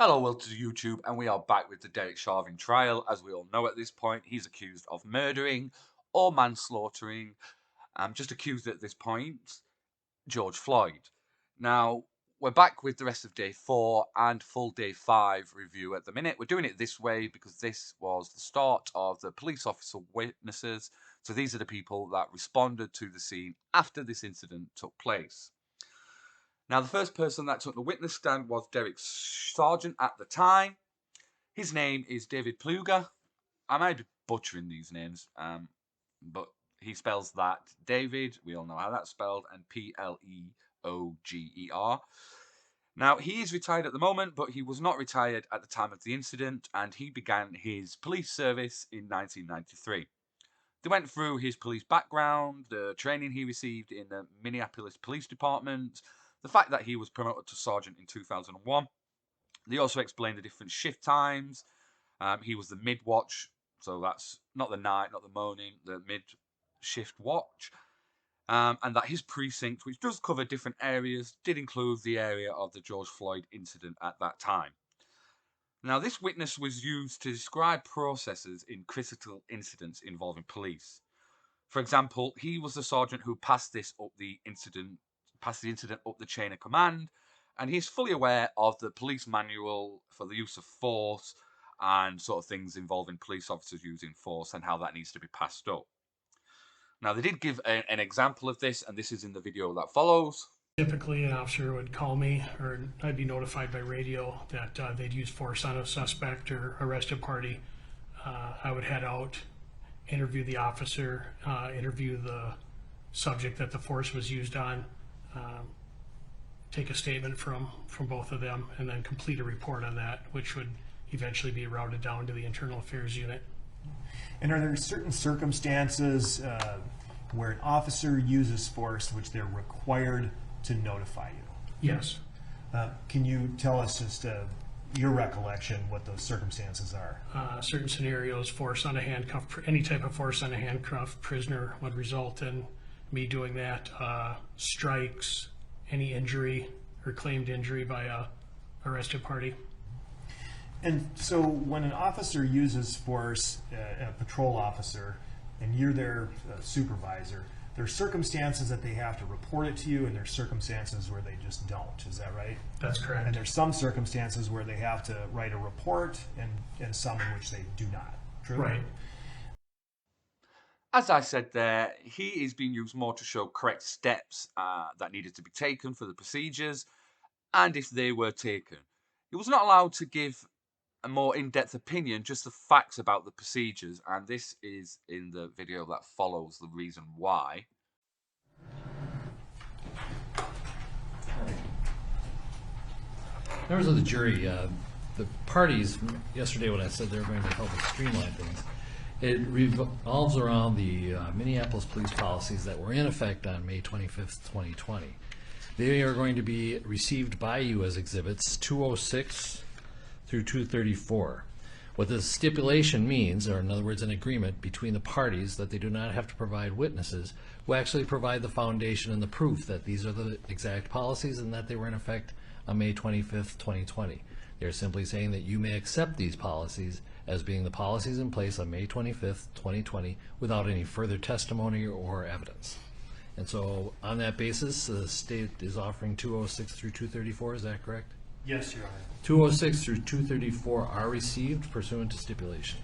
Hello, welcome to YouTube, and we are back with the Derek Chauvin trial. As we all know at this point, he's accused of murdering or manslaughtering, just accused at this point, George Floyd. Now, we're back with the rest of day 4 and full day 5 review at the minute. We're doing it this way because this was the start of the police officer witnesses. So these are the people that responded to the scene after this incident took place. Now, the first person that took the witness stand was Derek's sergeant at the time. His name is David Pluger. I might be butchering these names, but he spells that David. We all know how that's spelled, and Pleoger. Now, he is retired at the moment, but he was not retired at the time of the incident, and he began his police service in 1993. They went through his police background, the training he received in the Minneapolis Police Department, the fact that he was promoted to sergeant in 2001. They also explained the different shift times. He was the mid-watch, so that's not the night, not the morning, the mid-shift watch. And that his precinct, which does cover different areas, did include the area of the George Floyd incident at that time. Now, this witness was used to describe processes in critical incidents involving police. For example, he was the sergeant who passed the incident up the chain of command, and he's fully aware of the police manual for the use of force and sort of things involving police officers using force and how that needs to be passed up. Now, they did give an example of this, and this is in the video that follows. Typically, an officer would call me, or I'd be notified by radio that they'd use force on a suspect or arrest a party. I would head out, interview the officer, interview the subject that the force was used on, take a statement from both of them, and then complete a report on that, which would eventually be routed down to the internal affairs unit. And are there certain circumstances where an officer uses force which they're required to notify you? Yes. Can you tell us just your recollection what those circumstances are? Certain scenarios, force on a handcuff, any type of force on a handcuffed prisoner would result in me doing that. Strikes, any injury or claimed injury by a arrested party. And so when an officer uses force, a patrol officer, and you're their supervisor, there are circumstances that they have to report it to you, and there's circumstances where they just don't. Is that right? That's correct. And there's some circumstances where they have to write a report, and some in which they do not. True? Right. As I said there, he is being used more to show correct steps that needed to be taken for the procedures, and if they were taken. He was not allowed to give a more in-depth opinion, just the facts about the procedures, and this is in the video that follows the reason why. Members of the jury, the parties, yesterday when I said they were going to help us streamline things, it revolves around the Minneapolis police policies that were in effect on May 25th, 2020. They are going to be received by you as exhibits 206 through 234. What this stipulation means, or in other words, an agreement between the parties that they do not have to provide witnesses who actually provide the foundation and the proof that these are the exact policies and that they were in effect on May 25th, 2020. They're simply saying that you may accept these policies as being the policies in place on May 25th, 2020 without any further testimony or evidence. And so on that basis, the state is offering 206 through 234, is that correct? Yes, Your Honor. 206 through 234 are received pursuant to stipulation.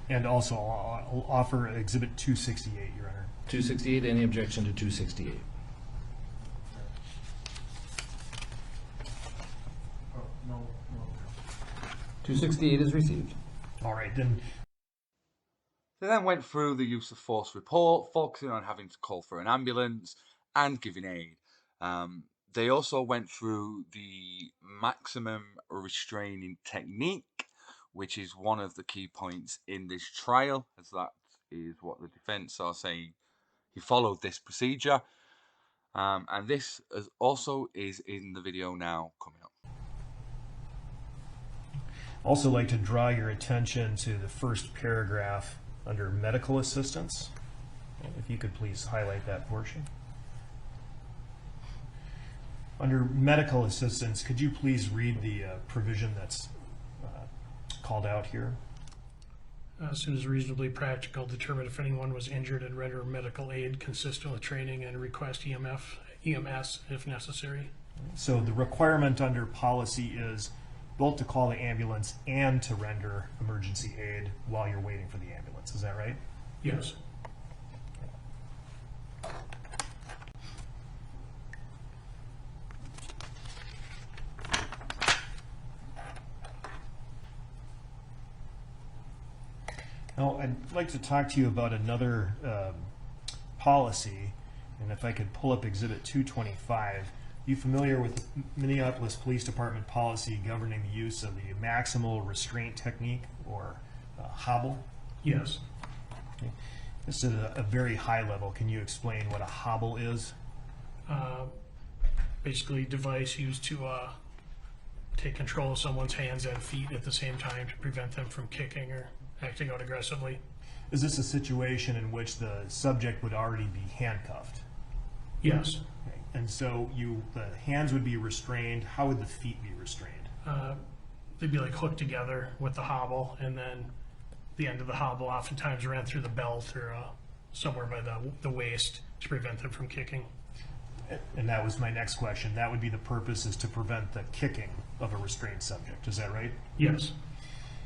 And also I'll offer Exhibit 268, Your Honor. 268, any objection to 268? No. 268 is received. All right, then. They then went through the use of force report, focusing on having to call for an ambulance and giving aid. They also went through the maximum restraining technique, which is one of the key points in this trial, as that is what the defense are saying. He followed this procedure, and this also is in the video now coming up. Also like to draw your attention to the first paragraph under medical assistance. If you could please highlight that portion. Under medical assistance, could you please read the provision that's called out here? As soon as reasonably practical, determine if anyone was injured and render medical aid consistent with training and request EMS if necessary. So the requirement under policy is both to call the ambulance and to render emergency aid while you're waiting for the ambulance. Is that right? Yes. Now, I'd like to talk to you about another policy, and if I could pull up Exhibit 225. You familiar with Minneapolis Police Department policy governing the use of the maximal restraint technique, or hobble? Yes. Okay. This is a very high level. Can you explain what a hobble is? Basically, device used to take control of someone's hands and feet at the same time to prevent them from kicking or acting out aggressively. Is this a situation in which the subject would already be handcuffed? Yes. Okay. And so the hands would be restrained. How would the feet be restrained? They'd be like hooked together with the hobble, and then the end of the hobble oftentimes ran through the belt or somewhere by the waist to prevent them from kicking. And that was my next question. That would be the purpose, is to prevent the kicking of a restrained subject. Is that right? Yes.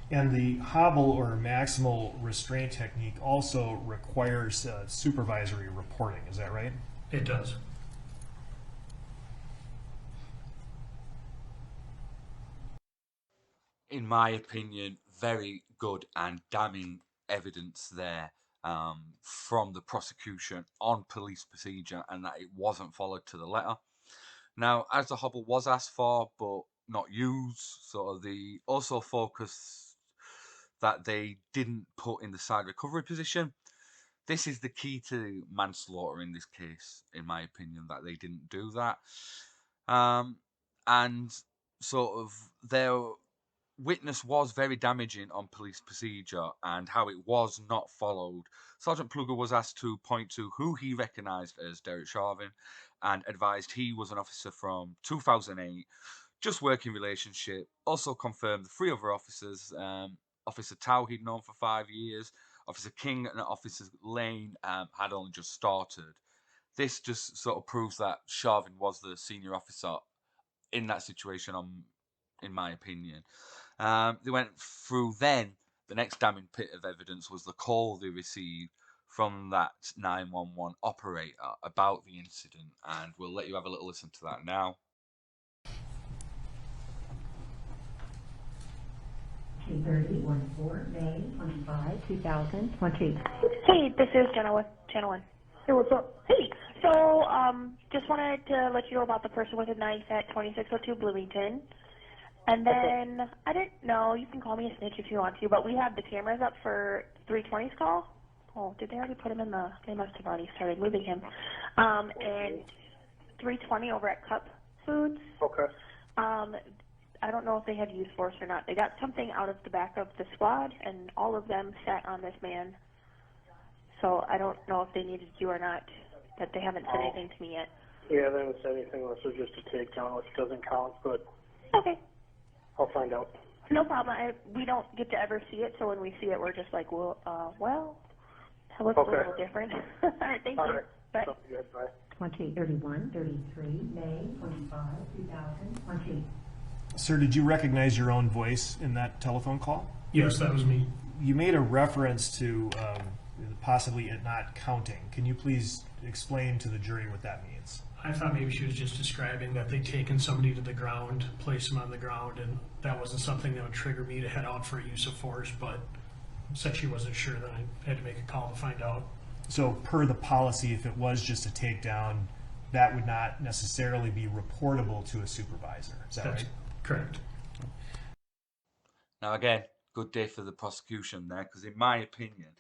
And the hobble or maximal restraint technique also requires supervisory reporting. Is that right? It does. In my opinion, very good and damning evidence there from the prosecution on police procedure, and that it wasn't followed to the letter. Now, as the hobble was asked for but not used, sort of the also focus that they didn't put in the side recovery position. This is the key to manslaughter in this case, in my opinion, that they didn't do that. And sort of their witness was very damaging on police procedure and how it was not followed. Sergeant Plugger was asked to point to who he recognised as Derek Chauvin and advised he was an officer from 2008, just working relationship. Also confirmed the three other officers, Officer Tao he'd known for 5 years, Officer King and Officer Lane had only just started. This just sort of proves that Chauvin was the senior officer in that situation, in my opinion. They went through then. The next damning bit of evidence was the call they received from that 911 operator about the incident, and we'll let you have a little listen to that now. 2:30:14, May 25, 2020. Hey, this is Jenna with Channel 1. Hey, what's up? Hey, so, just wanted to let you know about the person with a knife at 2602 Bloomington. And then, I didn't know, you can call me a snitch if you want to, but we have the cameras up for 320's call. Oh, did they already put him in the, they must have already started moving him. And 320 over at Cup Foods. Okay. I don't know if they had used force or not. They got something out of the back of the squad, and all of them sat on this man. So I don't know if they needed you or not, but they haven't said anything to me yet. Yeah, they haven't said anything unless it was just a takedown, which doesn't count, but Okay. I'll find out. No problem. We don't get to ever see it, so when we see it, we're just like, well, that looks a little different. All right, thank All you. right. Bye. So, yeah, bye. 20:31:33, May 25, 2020. Sir, did you recognize your own voice in that telephone call? Yes, that was me. You made a reference to possibly it not counting. Can you please explain to the jury what that means? I thought maybe she was just describing that they'd taken somebody to the ground, placed him on the ground, and that wasn't something that would trigger me to head out for use of force, but since she wasn't sure, then I had to make a call to find out. So per the policy, if it was just a takedown, that would not necessarily be reportable to a supervisor. Is that That's right? correct. Now again, good day for the prosecution there, because in my opinion,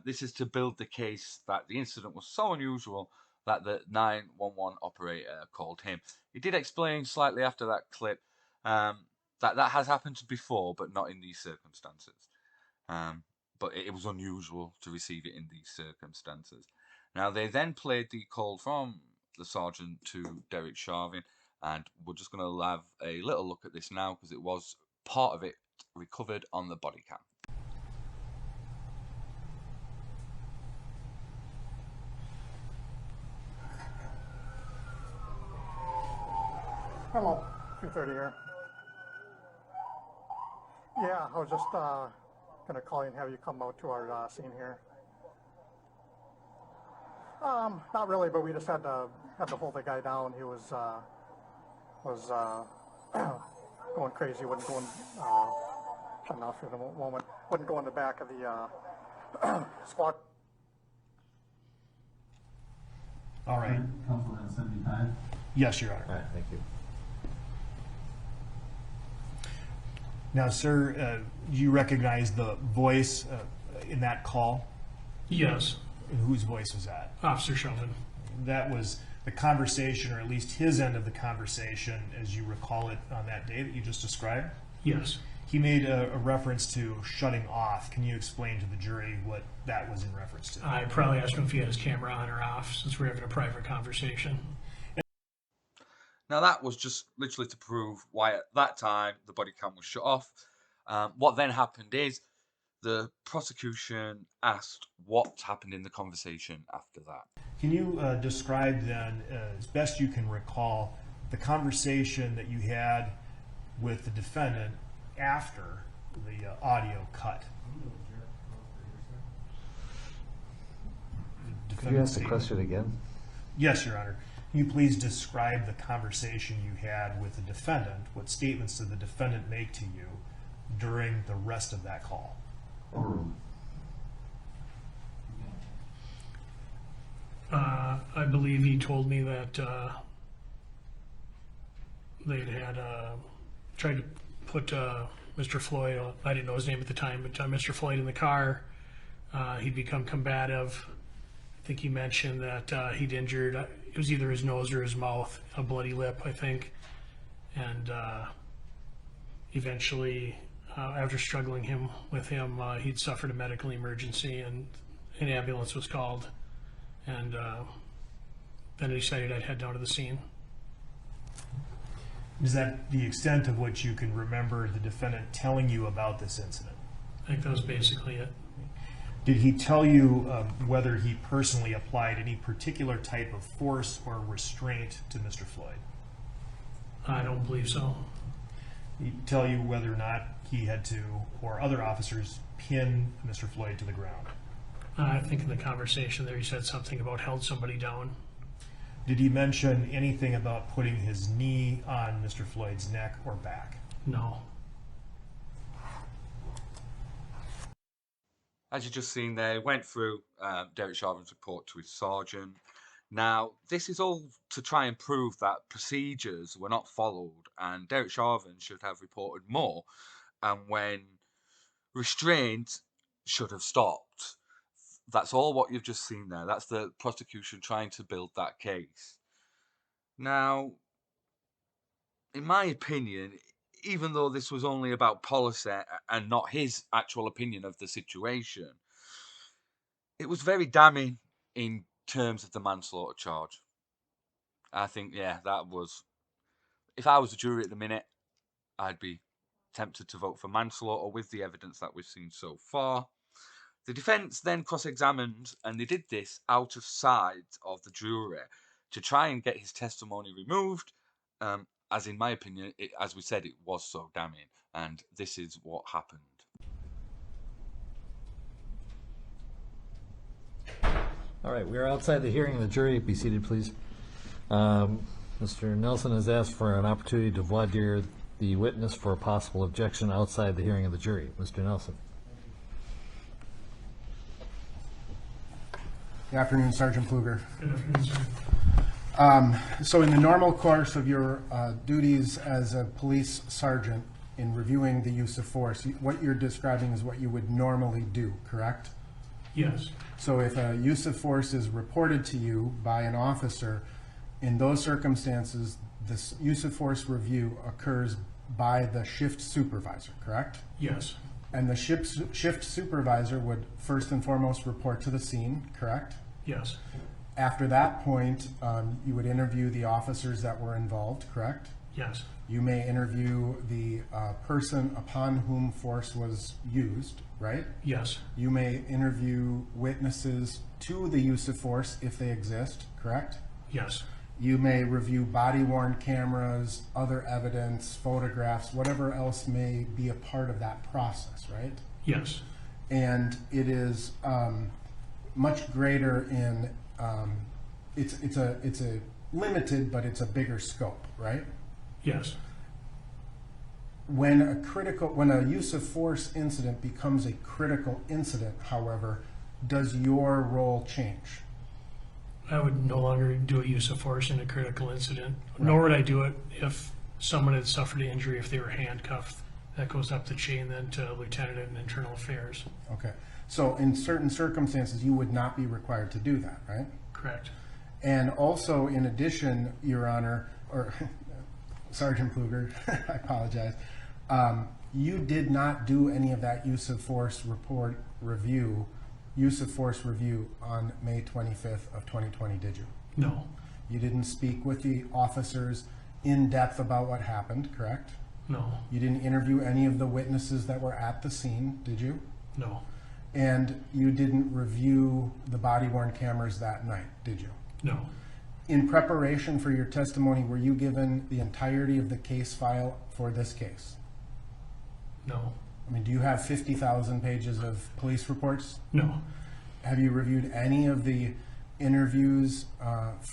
this is to build the case that the incident was so unusual that the 911 operator called him. He did explain slightly after that clip that has happened before, but not in these circumstances. But it was unusual to receive it in these circumstances. Now, they then played the call from the sergeant to Derek Chauvin, And we're just going to have a little look at this now because it was part of it recovered on the body cam. Hello, 2:30 here. Yeah, I was just going to call you and have you come out to our scene here. Not really, but we just had to hold the guy down. He was going crazy. Wouldn't go in. Shut off for the moment. Wouldn't go in the back of the squad. All right. Council at 75. Yes, Your Honor. All right, thank you. Now, sir, do you recognize the voice in that call? Yes, And whose voice was that? Officer Chauvin. That was the conversation, or at least his end of the conversation, as you recall it on that day that you just described. Yes. He made a reference to shutting off. Can you explain to the jury what that was in reference to? I probably asked him if he had his camera on or off, since we're having a private conversation. Now that was just literally to prove why at that time the body cam was shut off. What then happened is the prosecution asked what happened in the conversation after that. Can you describe then, as best you can recall, the conversation that you had with the defendant after the audio cut? Could you ask the question again? Yes, Your Honor. Can you please describe the conversation you had with the defendant? What statements did the defendant make to you during the rest of that call? I believe he told me that they'd had tried to put Mr. Floyd, I didn't know his name at the time, but Mr. Floyd in the car. He'd become combative. I think he mentioned that he'd injured, it was either his nose or his mouth, a bloody lip, I think. And eventually, after struggling with him, he'd suffered a medical emergency and an ambulance was called. And then I decided I'd head down to the scene. Is that the extent of which you can remember the defendant telling you about this incident? I think that was basically it. Did he tell you whether he personally applied any particular type of force or restraint to Mr. Floyd? I don't believe so. Did he tell you whether or not he had to, or other officers, pin Mr. Floyd to the ground? I think in the conversation there he said something about held somebody down. Did he mention anything about putting his knee on Mr. Floyd's neck or back? No. As you just seen there, went through Derek Chauvin's report to his sergeant. Now, this is all to try and prove that procedures were not followed, and Derek Chauvin should have reported more, and when restraint should have stopped. That's all what you've just seen there. That's the prosecution trying to build that case. Now, in my opinion, even though this was only about policy and not his actual opinion of the situation, it was very damning in terms of the manslaughter charge. I think, yeah, that was... If I was a jury at the minute, I'd be tempted to vote for manslaughter with the evidence that we've seen so far. The defence then cross-examined, and they did this out of sight of the jury to try and get his testimony removed, as in my opinion, as we said, it was so damning, and this is what happened. All right, we are outside the hearing of the jury. Be seated, please. Mr. Nelson has asked for an opportunity to voir dire the witness for a possible objection outside the hearing of the jury. Mr. Nelson. Good afternoon, Sergeant Pfluger. Good afternoon, sir. So in the normal course of your duties as a police sergeant in reviewing the use of force, what you're describing is what you would normally do, correct? Yes. So if a use of force is reported to you by an officer, in those circumstances, this use of force review occurs by the shift supervisor, correct? Yes. And the shift supervisor would first and foremost report to the scene, correct? Yes. After that point, you would interview the officers that were involved, correct? Yes. You may interview the person upon whom force was used, right? Yes. You may interview witnesses to the use of force if they exist, correct? Yes. You may review body-worn cameras, other evidence, photographs, whatever else may be a part of that process, right? Yes. And it is much greater in it's a limited, but it's a bigger scope, right? Yes. When a use of force incident becomes a critical incident, however, does your role change? I would no longer do a use of force in a critical incident, nor would I do it if someone had suffered an injury, if they were handcuffed. That goes up the chain then to lieutenant in internal affairs. Okay. So in certain circumstances, you would not be required to do that, right? Correct. And also, in addition, Your Honor, or Sergeant Pluger, I apologize, you did not do any of that use of force review on May 25th of 2020, did you? No. You didn't speak with the officers in depth about what happened, correct? No. You didn't interview any of the witnesses that were at the scene, did you? No. And you didn't review the body-worn cameras that night, did you? No. In preparation for your testimony, were you given the entirety of the case file for this case? No. I mean, do you have 50,000 pages of police reports? No. Have you reviewed any of the interviews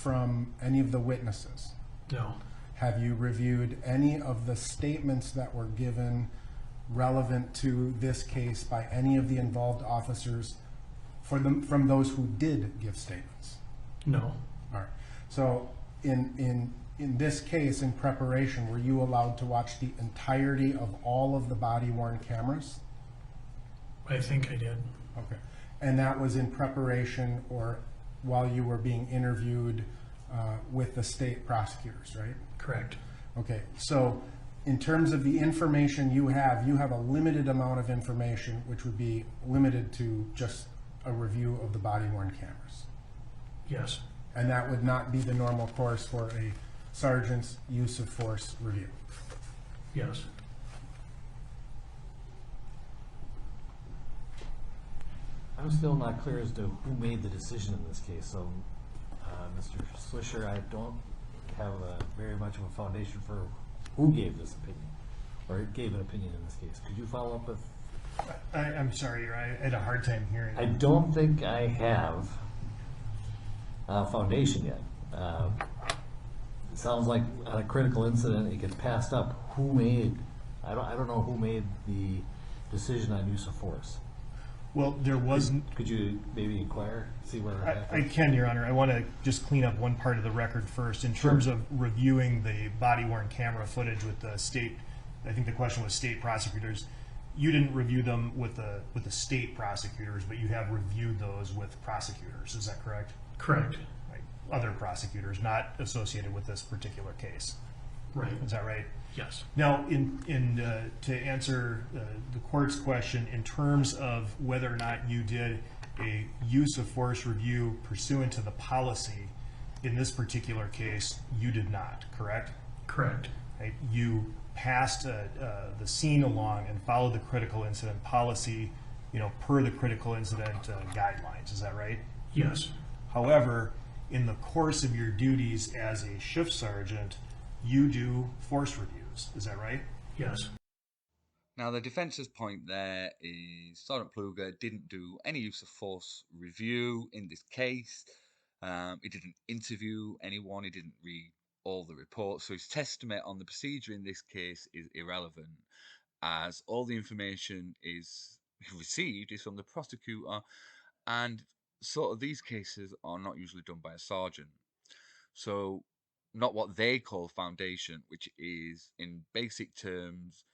from any of the witnesses? No. Have you reviewed any of the statements that were given relevant to this case by any of the involved officers from those who did give statements? No. All right. So in this case, in preparation, were you allowed to watch the entirety of all of the body-worn cameras? I think I did. Okay. And that was in preparation or while you were being interviewed with the state prosecutors, right? Correct. Okay. So in terms of the information you have a limited amount of information, which would be limited to just a review of the body-worn cameras. Yes. And that would not be the normal course for a sergeant's use of force review. Yes. I'm still not clear as to who made the decision in this case. So, Mr. Swisher, I don't have very much of a foundation for who gave this opinion or gave an opinion in this case. Could you follow up with? I'm sorry, I had a hard time hearing. I don't think I have a foundation yet. It sounds like on a critical incident, it gets passed up. Who made? I don't know who made the decision on use of force. Well, there wasn't. Could you maybe inquire, see where we're at? I can, Your Honor. I want to just clean up one part of the record first. In terms of reviewing the body-worn camera footage with the state, I think the question was state prosecutors. You didn't review them with the state prosecutors, but you have reviewed those with prosecutors. Is that correct? Correct. Right. Other prosecutors, not associated with this particular case. Right. Is that right? Yes. Now, to answer the court's question, in terms of whether or not you did a use of force review pursuant to the policy, in this particular case, you did not, correct? Correct. Right? You passed the scene along and followed the critical incident policy, per the critical incident guidelines. Is that right? Yes. However, in the course of your duties as a shift sergeant, you do force reviews. Is that right? Yes. Now, the defence's point there is Sergeant Pluger didn't do any use of force review in this case. He didn't interview anyone. He didn't read all the reports. So his testimony on the procedure in this case is irrelevant, as all the information he received is from the prosecutor, and sort of these cases are not usually done by a sergeant. So not what they call foundation, which is in basic terms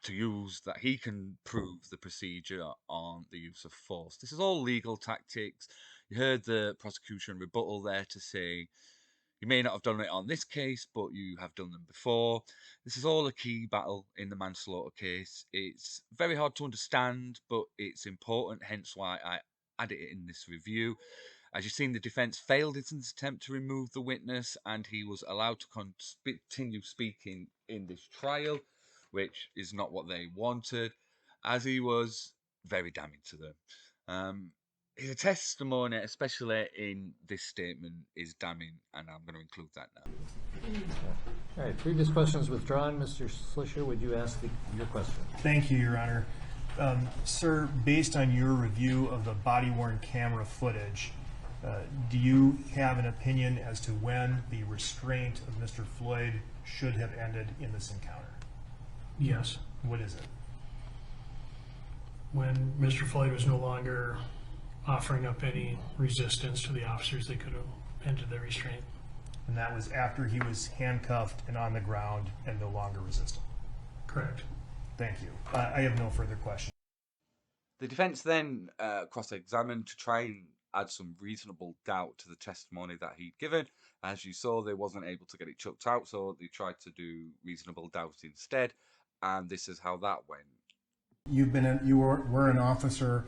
to use that he can prove the procedure on the use of force. This is all legal tactics. You heard the prosecution rebuttal there to say you may not have done it on this case, but you have done them before. This is all a key battle in the manslaughter case. It's very hard to understand, but it's important, hence why I added it in this review. As you've seen, the defence failed in its attempt to remove the witness, and he was allowed to continue speaking in this trial, which is not what they wanted, as he was very damning to them. His testimony, especially in this statement, is damning, and I'm going to include that now. All right, previous questions withdrawn. Mr. Slisher, would you ask your question? Thank you, Your Honor. Sir, based on your review of the body-worn camera footage, do you have an opinion as to when the restraint of Mr. Floyd should have ended in this encounter? Yes. What is it? When Mr. Floyd was no longer offering up any resistance to the officers, they could have ended the restraint. And that was after he was handcuffed and on the ground and no longer resisting? Correct. Thank you. I have no further questions. The defence then cross-examined to try and add some reasonable doubt to the testimony that he'd given. As you saw, they wasn't able to get it chucked out, so they tried to do reasonable doubt instead, and this is how that went. You were an officer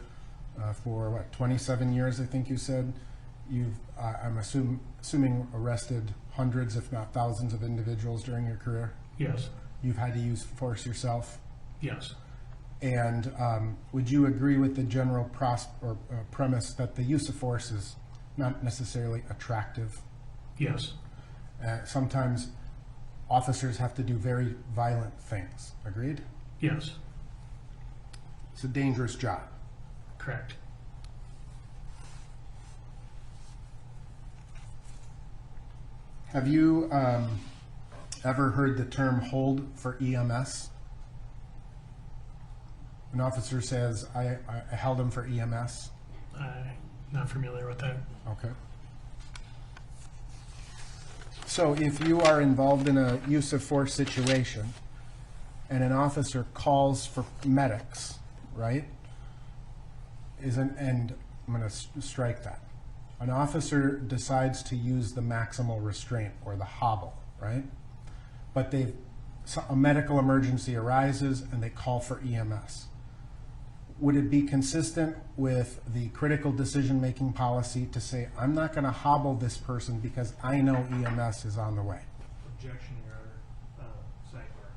for what, 27 years, I think you said. I'm assuming arrested hundreds, if not thousands, of individuals during your career. Yes. You've had to use force yourself. Yes. And would you agree with the general premise that the use of force is not necessarily attractive? Yes. Sometimes officers have to do very violent things. Agreed? Yes. It's a dangerous job. Correct. Have you ever heard the term hold for EMS? An officer says, I held him for EMS. I'm not familiar with that. Okay. So if you are involved in a use of force situation and an officer calls for medics, right? And I'm going to strike that. An officer decides to use the maximal restraint or the hobble, right? But a medical emergency arises and they call for EMS. Would it be consistent with the critical decision-making policy to say, I'm not going to hobble this person because I know EMS is on the way? Objection, Your Honor. Sidebar.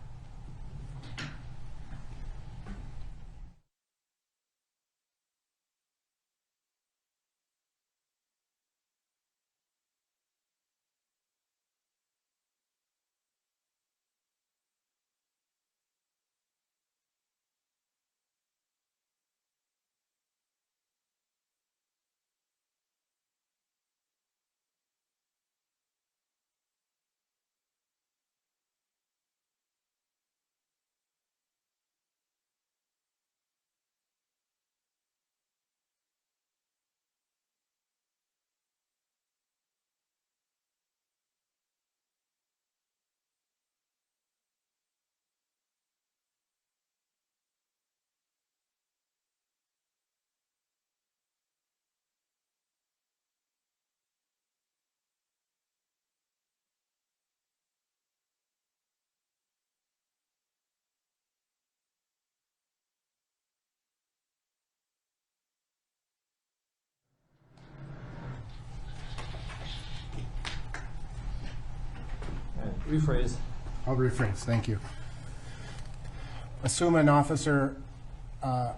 Rephrase. I'll rephrase, thank you. Assume an officer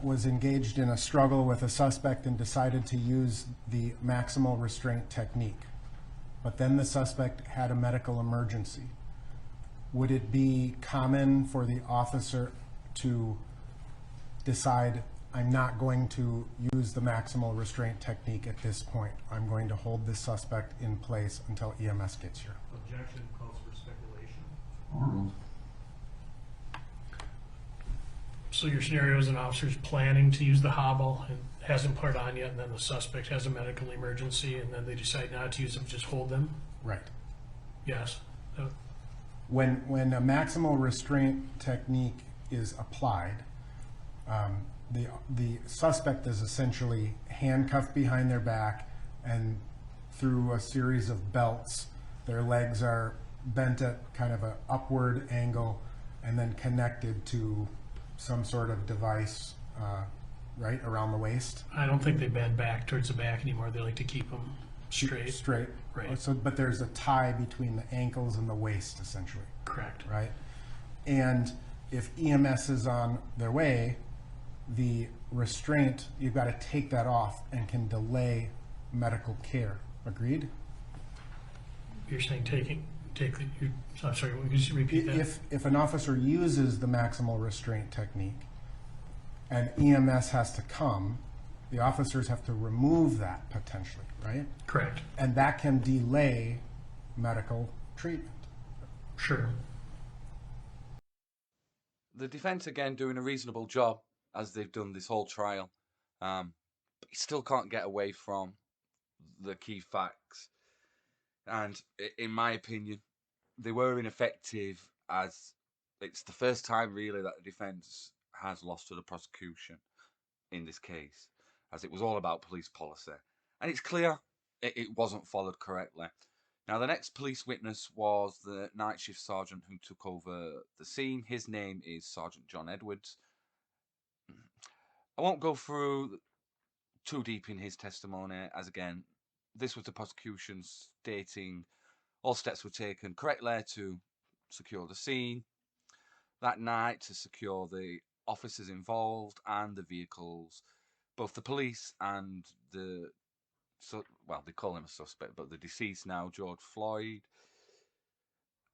was engaged in a struggle with a suspect and decided to use the maximal restraint technique, but then the suspect had a medical emergency. Would it be common for the officer to decide, I'm not going to use the maximal restraint technique at this point. I'm going to hold this suspect in place until EMS gets here? Objection calls for speculation. So your scenario is an officer's planning to use the hobble and hasn't put it on yet, and then the suspect has a medical emergency, and then they decide not to use them, just hold them? Right. Yes. When a maximal restraint technique is applied, the suspect is essentially handcuffed behind their back, and through a series of belts, their legs are bent at kind of an upward angle and then connected to some sort of device right, around the waist. I don't think they bend back towards the back anymore. They like to keep them straight. Straight. Right. So, but there's a tie between the ankles and the waist, essentially, Correct. right? And if EMS is on their way, the restraint, you've got to take that off and can delay medical care. Agreed? You're saying I'm sorry, can you just repeat that? If an officer uses the maximal restraint technique and EMS has to come, the officers have to remove that potentially, right? Correct. And that can delay medical treatment. Sure. The defence again doing a reasonable job as they've done this whole trial, but you still can't get away from the key facts. And in my opinion, they were ineffective, as it's the first time really that the defence has lost to the prosecution in this case, as it was all about police policy. And it's clear it wasn't followed correctly. Now, the next police witness was the night shift sergeant who took over the scene. His name is Sergeant John Edwards. I won't go through too deep in his testimony, as again, this was the prosecution stating all steps were taken correctly to secure the scene that night, to secure the officers involved and the vehicles, both the police and they call him a suspect, but the deceased now, George Floyd.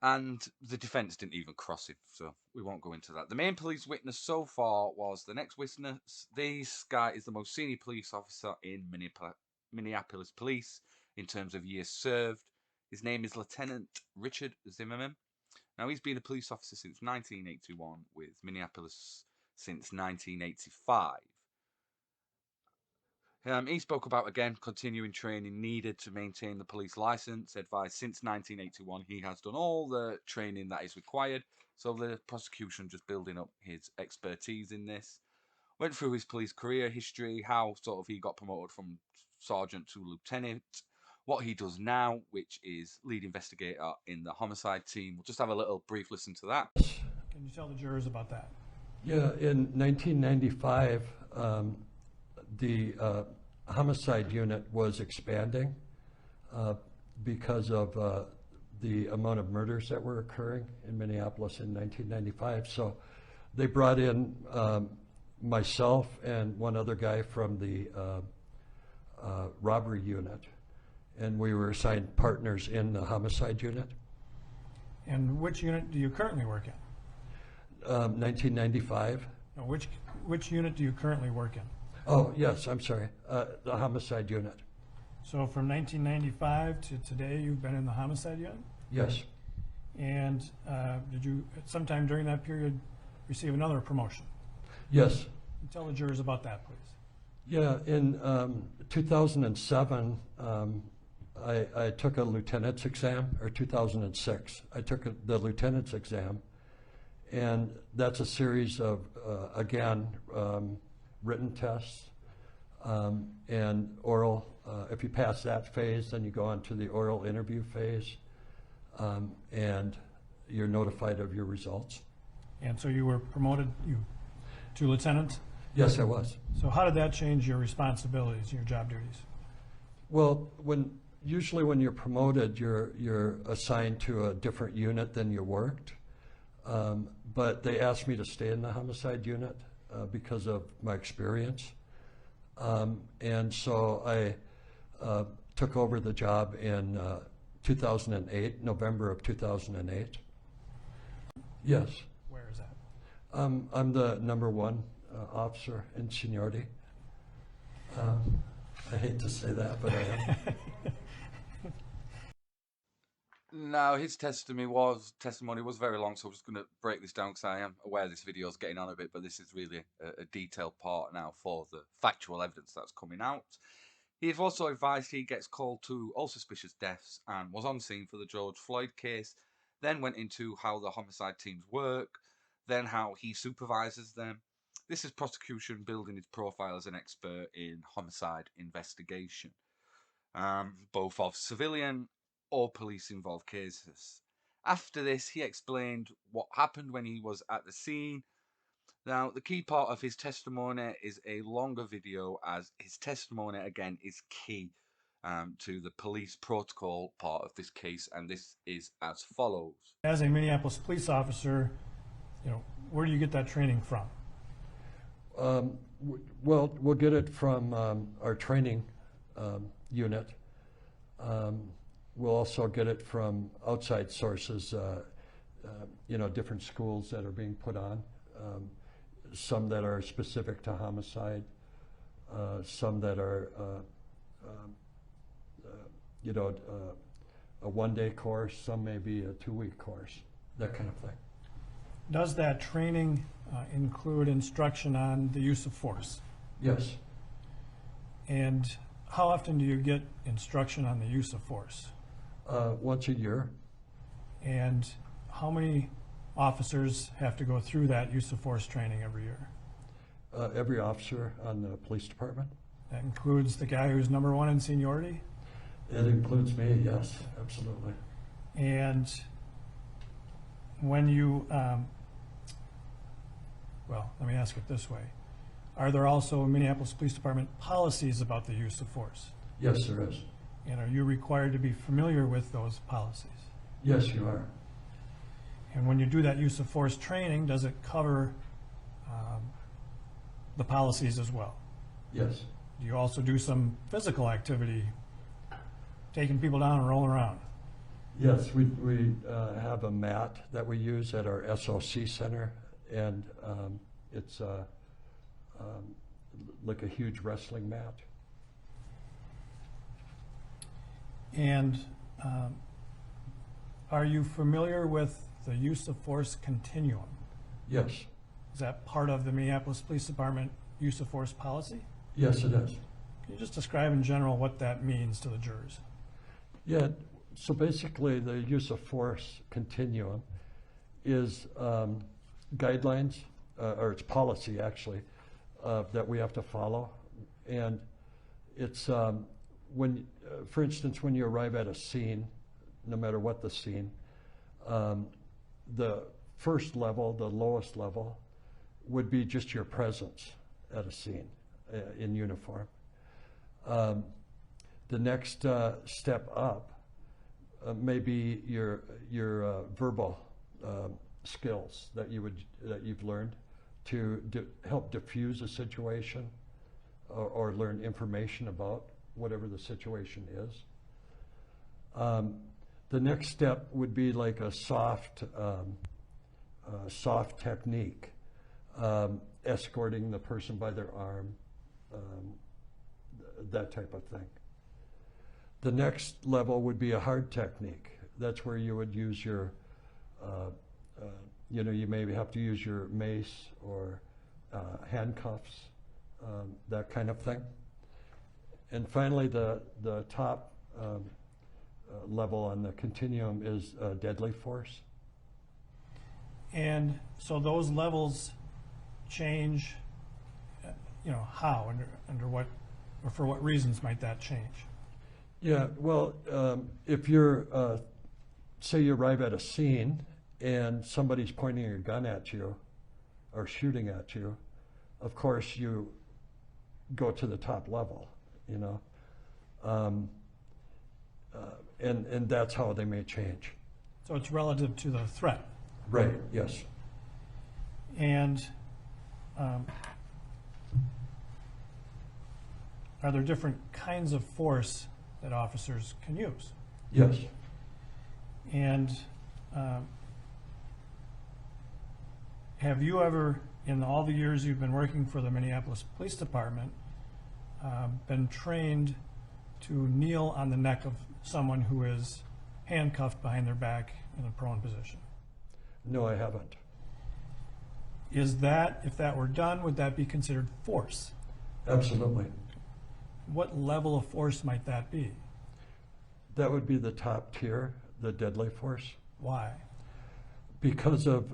And the defence didn't even cross him, so we won't go into that. The main police witness so far was the next witness. This guy is the most senior police officer in Minneapolis Police in terms of years served. His name is Lieutenant Richard Zimmerman. Now, he's been a police officer since 1981 with Minneapolis since 1985. He spoke about, again, continuing training needed to maintain the police license. Advised since 1981 he has done all the training that is required. So the prosecution just building up his expertise in this. Went through his police career history, how sort of he got promoted from sergeant to lieutenant, what he does now, which is lead investigator in the homicide team. We'll just have a little brief listen to that. Can you tell the jurors about that? Yeah, in 1995, the homicide unit was expanding because of the amount of murders that were occurring in Minneapolis in 1995. So they brought in myself and one other guy from the robbery unit, and we were assigned partners in the homicide unit. And which unit do you currently work in? 1995. Now, which unit do you currently work in? Oh, yes, I'm sorry. The homicide unit. So from 1995 to today, you've been in the homicide unit? Yes. And did you, sometime during that period, receive another promotion? Yes. Tell the jurors about that, please. Yeah, in 2007, I took a lieutenant's exam, or 2006. I took the lieutenant's exam, and that's a series of, again, written tests and oral. If you pass that phase, then you go on to the oral interview phase, and you're notified of your results. And so you were promoted to lieutenant? Yes, I was. So how did that change your responsibilities, your job duties? Well, usually when you're promoted, you're assigned to a different unit than you worked. But they asked me to stay in the homicide unit because of my experience. And so I took over the job in 2008, November of 2008. Yes. Where is that? I'm the #1 officer in seniority. I hate to say that, but I am. Now, his testimony was very long, so I'm just going to break this down because I am aware this video is getting on a bit, but this is really a detailed part now for the factual evidence that's coming out. He has also advised he gets called to all suspicious deaths and was on scene for the George Floyd case, then went into how the homicide teams work, then how he supervises them. This is prosecution building his profile as an expert in homicide investigation, both of civilian or police-involved cases. After this, he explained what happened when he was at the scene, Now, the key part of his testimony is a longer video, as his testimony, again, is key to the police protocol part of this case, and this is as follows. As a Minneapolis police officer, where do you get that training from? Well, we'll get it from our training unit. We'll also get it from outside sources, different schools that are being put on. Some that are specific to homicide, some that are, a one-day course, some may be a 2-week course, that kind of thing. Does that training include instruction on the use of force? Yes. And how often do you get instruction on the use of force? Once a year. And how many officers have to go through that use of force training every year? Every officer on the police department. That includes the guy who's number one in seniority? It includes me, yes, absolutely. And when you, well, let me ask it this way. Are there also Minneapolis Police Department policies about the use of force? Yes, there is. And are you required to be familiar with those policies? Yes, you are. And when you do that use of force training, does it cover the policies as well? Yes. Do you also do some physical activity, taking people down and rolling around? Yes, we have a mat that we use at our SOC center, and it's like a huge wrestling mat. And are you familiar with the use of force continuum? Yes. Is that part of the Minneapolis Police Department use of force policy? Yes, it is. Can you just describe in general what that means to the jurors? Yeah, so basically the use of force continuum is guidelines, or it's policy actually, that we have to follow. And it's when, for instance, when you arrive at a scene, no matter what the scene, the first level, the lowest level, would be just your presence at a scene in uniform. The next step up may be your verbal skills that you've learned to help diffuse a situation or learn information about whatever the situation is. The next step would be like a soft technique, escorting the person by their arm, that type of thing. The next level would be a hard technique. That's where you would use your, you maybe have to use your mace or handcuffs, that kind of thing. And finally, the top level on the continuum is deadly force. And so those levels change, how, under what, or for what reasons might that change? Yeah, well, if you're, say you arrive at a scene and somebody's pointing a gun at you or shooting at you, of course you go to the top level, and that's how they may change. So it's relative to the threat. Right, yes. And are there different kinds of force that officers can use? Yes. And have you ever, in all the years you've been working for the Minneapolis Police Department, been trained to kneel on the neck of someone who is handcuffed behind their back in a prone position? No, I haven't. Is that, if that were done, would that be considered force? Absolutely. What level of force might that be? That would be the top tier, the deadly force. Why? Because of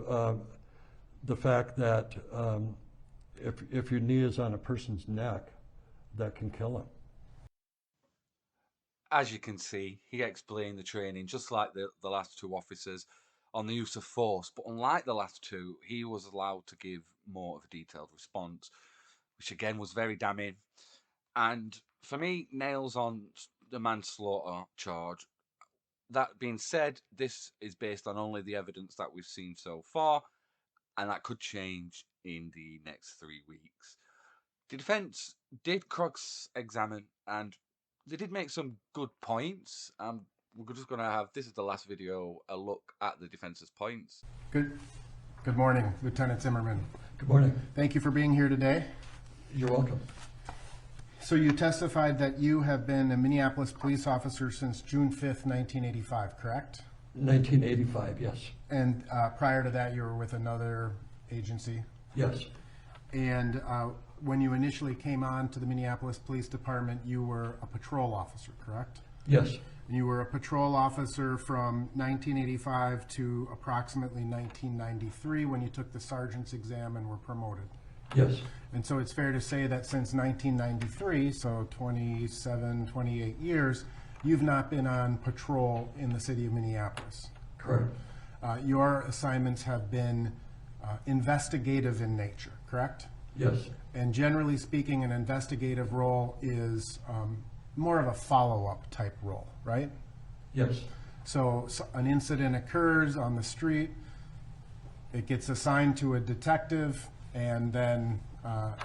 the fact that if your knee is on a person's neck, that can kill him. As you can see, he explained the training just like the last two officers. on the use of force, but unlike the last two, he was allowed to give more of a detailed response, which again was very damning. And for me, nails on the manslaughter charge. That being said, this is based on only the evidence that we've seen so far, and that could change in the next 3 weeks. The defence did cross-examine, and they did make some good points. We're just going to have, this is the last video, a look at the defence's points. Good morning, Lieutenant Zimmerman. Good morning. Thank you for being here today. You're welcome. So you testified that you have been a Minneapolis police officer since June 5th, 1985, correct? 1985, yes. And prior to that, you were with another agency? Yes. And when you initially came on to the Minneapolis Police Department, you were a patrol officer, correct? Yes. And you were a patrol officer from 1985 to approximately 1993 when you took the sergeant's exam and were promoted. Yes. And so it's fair to say that since 1993, so 27, 28 years, you've not been on patrol in the city of Minneapolis. Correct. Your assignments have been investigative in nature, correct? Yes. And generally speaking, an investigative role is more of a follow-up type role, right? Yes. So an incident occurs on the street, it gets assigned to a detective, and then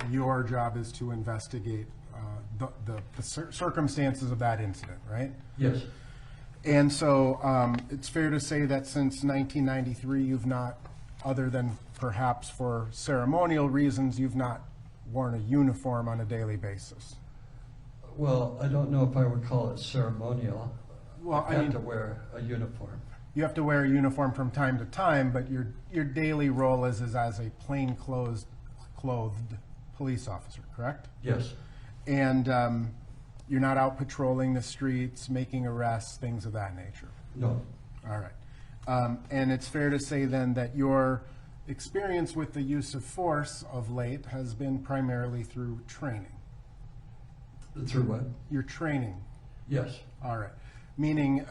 your job is to investigate the circumstances of that incident, right? Yes. And so it's fair to say that since 1993, you've not, other than perhaps for ceremonial reasons, you've not worn a uniform on a daily basis. Well, I don't know if I would call it ceremonial. Well, I have to wear a uniform. You have to wear a uniform from time to time, but your daily role is as a plainclothed police officer, correct? Yes. And you're not out patrolling the streets, making arrests, things of that nature? No. All right. And it's fair to say then that your experience with the use of force of late has been primarily through training. Through what? Your training. Yes. All right. Meaning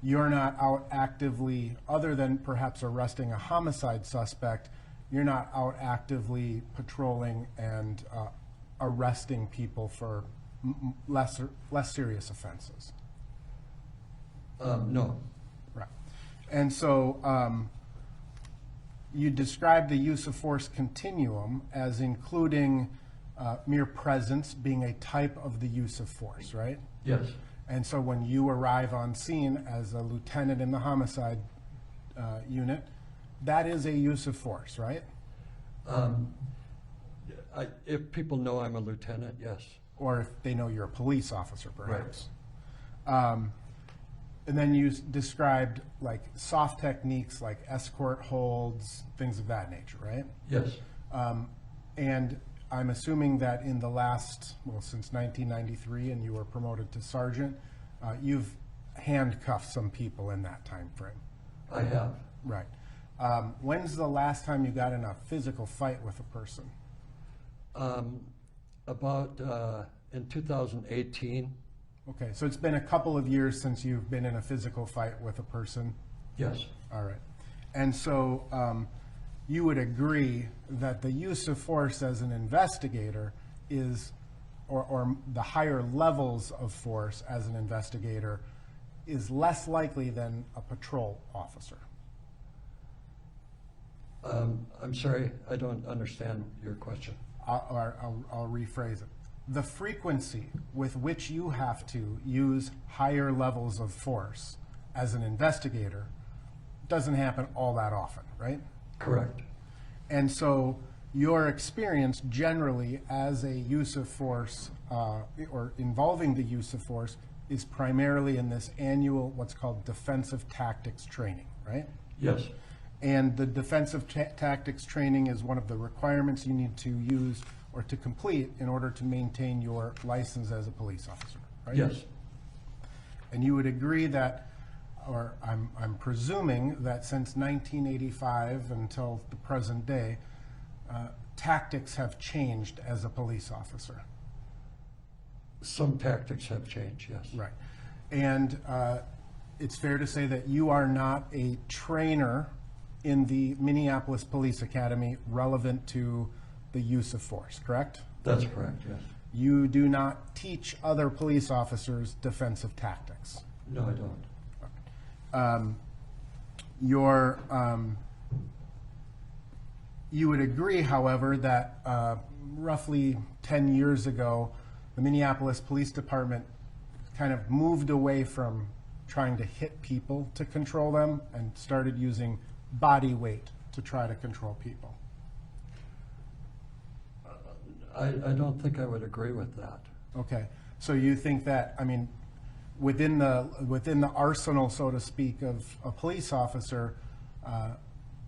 you're not out actively, other than perhaps arresting a homicide suspect, you're not out actively patrolling and arresting people for less serious offenses. No. Right. And so you described the use of force continuum as including mere presence being a type of the use of force, right? Yes. And so when you arrive on scene as a lieutenant in the homicide unit, that is a use of force, right? If people know I'm a lieutenant, yes. Or if they know you're a police officer, perhaps. Right. And then you described like soft techniques like escort holds, things of that nature, right? Yes. And I'm assuming that in the last, well, since 1993, and you were promoted to sergeant, you've handcuffed some people in that time frame. I have. Right. When's the last time you got in a physical fight with a person? About in 2018. Okay, so it's been a couple of years since you've been in a physical fight with a person? Yes. All right. And so you would agree that the use of force as an investigator is, or the higher levels of force as an investigator is less likely than a patrol officer? I'm sorry, I don't understand your question. I'll rephrase it. The frequency with which you have to use higher levels of force as an investigator doesn't happen all that often, right? Correct. And so your experience generally as a use of force or involving the use of force is primarily in this annual what's called defensive tactics training, right? Yes. And the defensive tactics training is one of the requirements you need to use or to complete in order to maintain your license as a police officer, right? Yes. And you would agree that, or I'm presuming that since 1985 until the present day, tactics have changed as a police officer. Some tactics have changed, yes. Right. And it's fair to say that you are not a trainer in the Minneapolis Police Academy relevant to the use of force, correct? That's correct, yes. You do not teach other police officers defensive tactics. No, I don't. You would agree, however, that roughly 10 years ago, the Minneapolis Police Department kind of moved away from trying to hit people to control them and started using body weight to try to control people. I don't think I would agree with that. Okay, so you think that, I mean, within the arsenal, so to speak, of a police officer,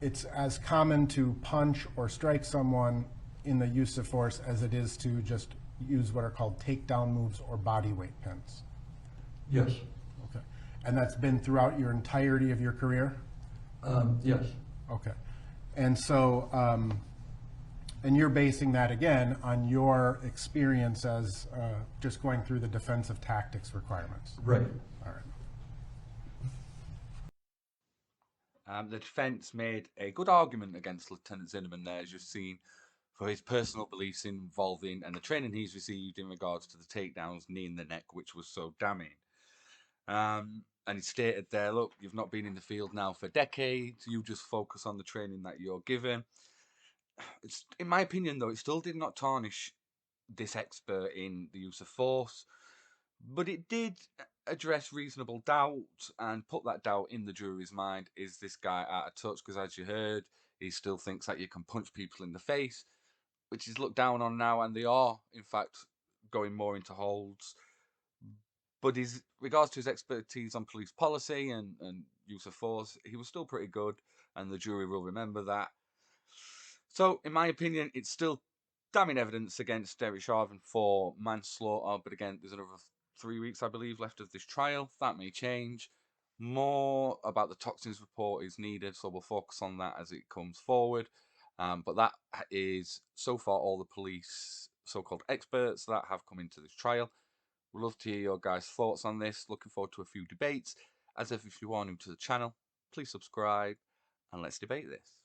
it's as common to punch or strike someone in the use of force as it is to just use what are called takedown moves or body weight pins. Yes. Okay, and that's been throughout your entirety of your career? Yes. Okay, and so, and you're basing that again on your experience as just going through the defensive tactics requirements. Right. All right. The defence made a good argument against Lieutenant Zinnemann there, as you've seen, for his personal beliefs involving and the training he's received in regards to the takedowns, knee in the neck, which was so damning. And he stated there, look, you've not been in the field now for decades, you just focus on the training that you're given. It's, in my opinion, though, it still did not tarnish this expert in the use of force, but it did address reasonable doubt and put that doubt in the jury's mind. Is this guy out of touch? Because as you heard, he still thinks that you can punch people in the face, which is looked down on now, and they are, in fact, going more into holds. But his regards to his expertise on police policy and use of force, he was still pretty good, and the jury will remember that. So, in my opinion, it's still damning evidence against Derek Chauvin for manslaughter. But again, there's another 3 weeks, I believe, left of this trial. That may change. More about the toxins report is needed, so we'll focus on that as it comes forward. But that is so far all the police so-called experts that have come into this trial. We'd love to hear your guys' thoughts on this. Looking forward to a few debates. As if you are new to the channel, please subscribe and let's debate this.